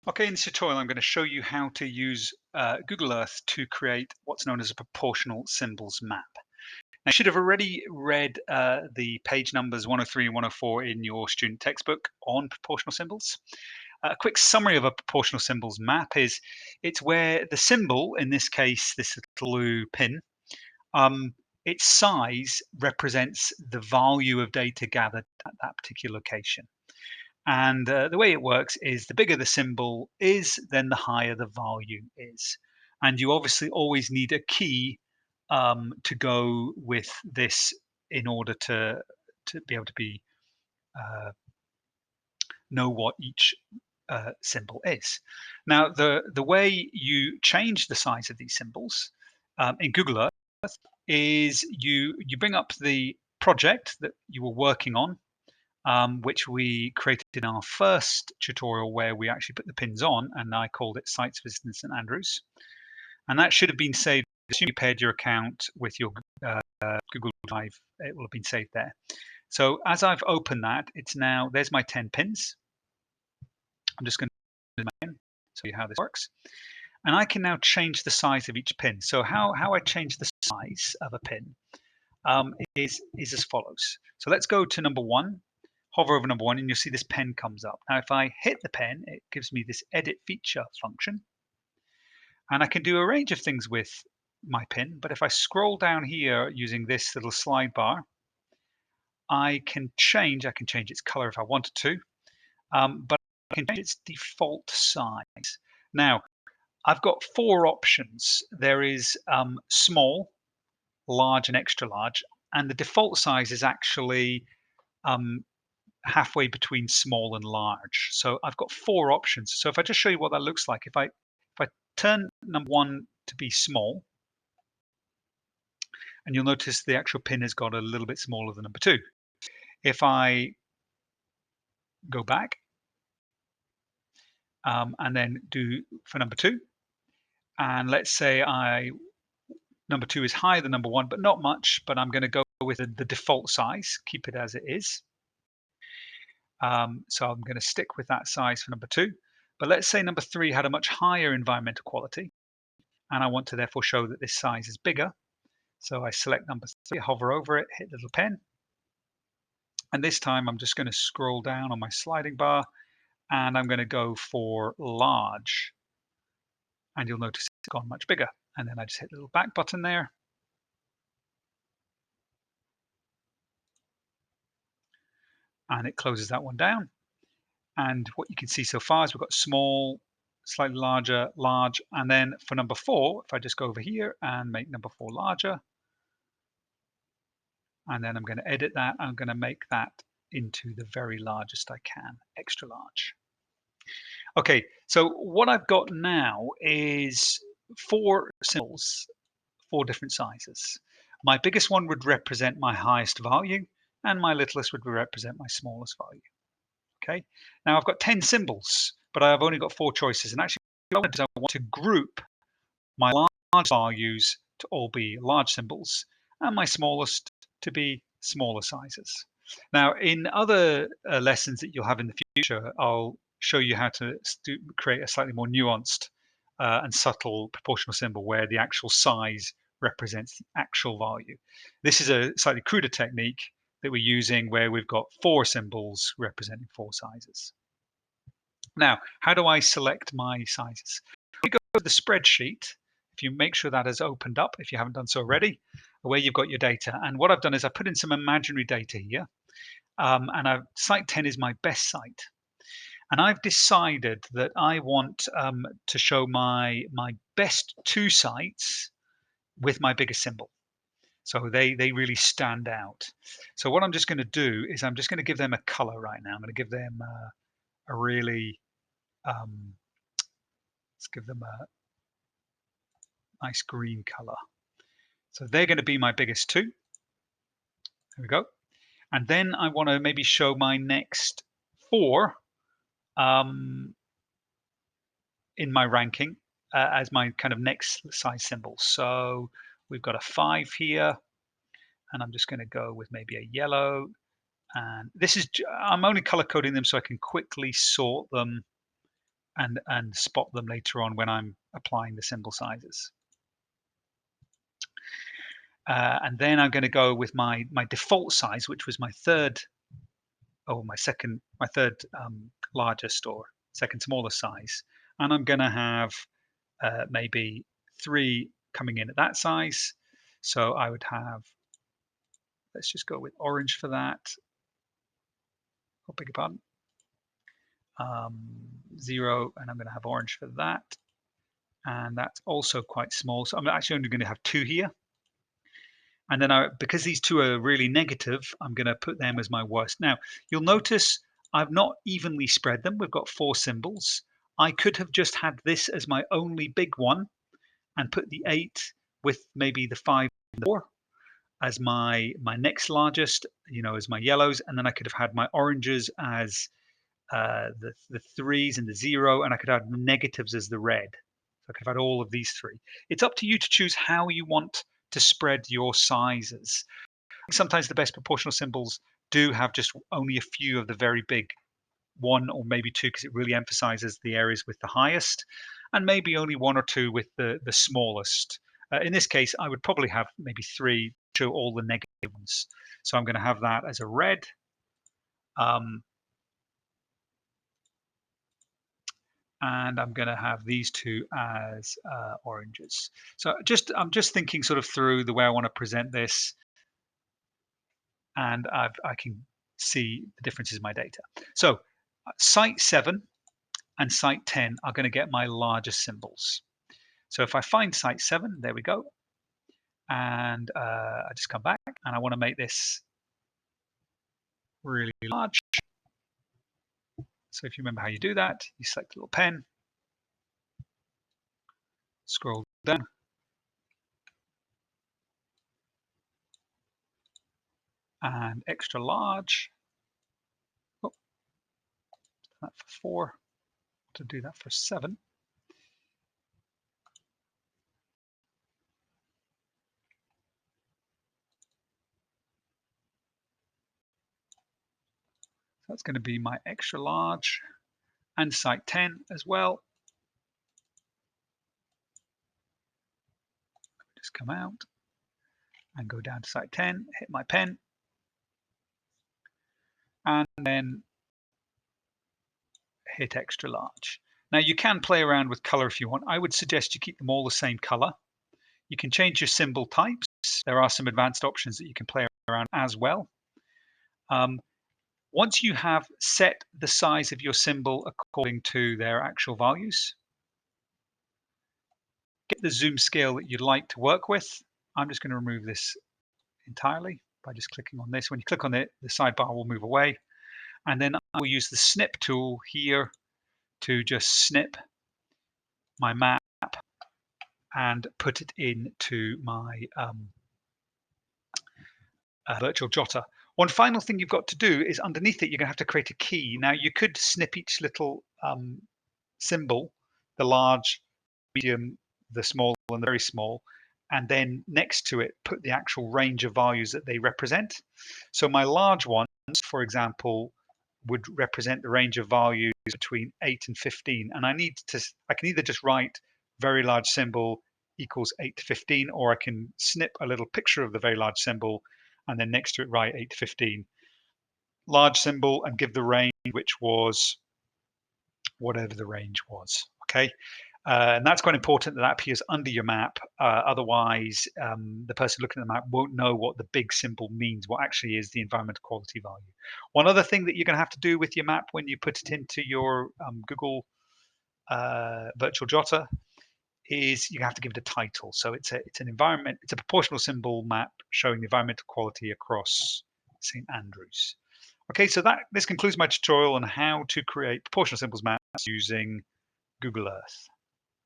Okay, in this tutorial, I'm going to show you how to use Google Earth to create what's known as a proportional symbols map. Now, you should have already read the page numbers 103 and 104 in your student textbook on proportional symbols. A quick summary of a proportional symbols map is it's where the symbol, in this case, this little blue pin, um, its size represents the value of data gathered at that particular location. And the way it works is the bigger the symbol is, then the higher the value is. And you obviously always need a key to go with this in order to be able to be know what each symbol is. Now, the way you change the size of these symbols in Google Earth is you bring up the project that you were working on, which we created in our first tutorial where we actually put the pins on, and I called it Sites Visiting St Andrews. And that should have been saved. As soon as you paired your account with your Google Drive, it will have been saved there. So as I've opened that, it's now, there's my 10 pins. I'm just going to show you how this works. And I can now change the size of each pin. So how I change the size of a pin is as follows. So let's go to number 1. Hover over number 1 and you'll see this pen comes up. Now, if I hit the pen, it gives me this edit feature function. And I can do a range of things with my pin. But if I scroll down here using this little slide bar, I can change its color if I wanted to, but I can change its default size. Now, I've got 4 options. There is small, large, and extra large. And the default size is actually halfway between small and large. So I've got 4 options. So if I just show you what that looks like, if I turn number 1 to be small, and you'll notice the actual pin has got a little bit smaller than number 2. If I go back and then do for number 2, and let's say number 2 is higher than number 1, but not much, but I'm going to go with the default size, keep it as it is. So I'm going to stick with that size for number 2. But let's say number 3 had a much higher environmental quality, and I want to therefore show that this size is bigger. So I select number 3, hover over it, hit the little pen. And this time I'm just going to scroll down on my sliding bar, and I'm going to go for large. And you'll notice it's gone much bigger. And then I just hit the little back button there. And it closes that one down. And what you can see so far is we've got small, slightly larger, large, and then for number 4, if I just go over here and make number 4 larger, and then I'm going to edit that, I'm going to make that into the very largest I can, extra large. Okay, so what I've got now is 4 symbols, 4 different sizes. My biggest one would represent my highest value, and my littlest would represent my smallest value. Okay, now I've got 10 symbols, but I've only got 4 choices. And actually, what I want to group my large values to all be large symbols and my smallest to be smaller sizes. Now, in other lessons that you'll have in the future, I'll show you how to create a slightly more nuanced and subtle proportional symbol where the actual size represents the actual value. This is a slightly cruder technique that we're using where we've got 4 symbols representing 4 sizes. Now, how do I select my sizes? We go to the spreadsheet. If you make sure that has opened up, if you haven't done so already, where you've got your data. And what I've done is I put in some imaginary data here. And site 10 is my best site. And I've decided that I want to show my best 2 sites with my biggest symbol. So they really stand out. So what I'm just going to do is I'm just going to give them a color right now. I'm going to give them a really, let's give them a nice green color. So they're going to be my biggest 2. There we go. And then I want to maybe show my next 4 in my ranking as my kind of next size symbol. So we've got a 5 here, and I'm just going to go with maybe a yellow. And this is, I'm only color coding them so I can quickly sort them and spot them later on when I'm applying the symbol sizes. And then I'm going to go with my default size, which was my third largest or second smallest size. And I'm going to have maybe 3 coming in at that size. So I would have, let's just go with orange for that. Oh, beg your pardon. 0, and I'm going to have orange for that. And that's also quite small. So I'm actually only going to have 2 here. And then because these 2 are really negative, I'm going to put them as my worst. Now, you'll notice I've not evenly spread them. We've got 4 symbols. I could have just had this as my only big one and put the 8 with maybe the 5 and the 4 as my next largest, as my yellows. And then I could have had my oranges as the 3s and the 0, and I could have the negatives as the red. So I could have had all of these 3. It's up to you to choose how you want to spread your sizes. Sometimes the best proportional symbols do have just only a few of the very big, 1 or maybe 2, because it really emphasizes the areas with the highest, and maybe only 1 or 2 with the smallest. In this case, I would probably have maybe 3 show all the negative ones. So I'm going to have that as a red. And I'm going to have these 2 as oranges. So I'm just thinking sort of through the way I want to present this, and I can see the differences in my data. So site 7 and site 10 are going to get my largest symbols. So if I find site 7, there we go, and I just come back, and I want to make this really large. So if you remember how you do that, you select a little pen, scroll down, and extra large. Oh, that for 4. To do that for 7. So that's going to be my extra large, and site 10 as well. Just come out and go down to site 10, hit my pen, and then hit extra large. Now you can play around with color if you want. I would suggest you keep them all the same color. You can change your symbol types. There are some advanced options that you can play around as well. Once you have set the size of your symbol according to their actual values, get the zoom scale that you'd like to work with. I'm just going to remove this entirely by just clicking on this. When you click on it, the sidebar will move away. And then I will use the snip tool here to just snip my map and put it into my virtual jotter. One final thing you've got to do is underneath it, you're going to have to create a key. Now you could snip each little symbol, the large, medium, the small, and the very small, and then next to it, put the actual range of values that they represent. So my large ones, for example, would represent the range of values between 8 and 15. And I can either just write very large symbol equals 8 to 15, or I can snip a little picture of the very large symbol and then next to it write 8 to 15. Large symbol and give the range, which was whatever the range was, okay? And that's quite important that appears under your map. Otherwise, the person looking at the map won't know what the big symbol means, what actually is the environmental quality value. One other thing that you're going to have to do with your map when you put it into your Google virtual jotter is you have to give it a title. So it's a proportional symbol map showing the environmental quality across St. Andrews. Okay, so this concludes my tutorial on how to create proportional symbols maps using Google Earth.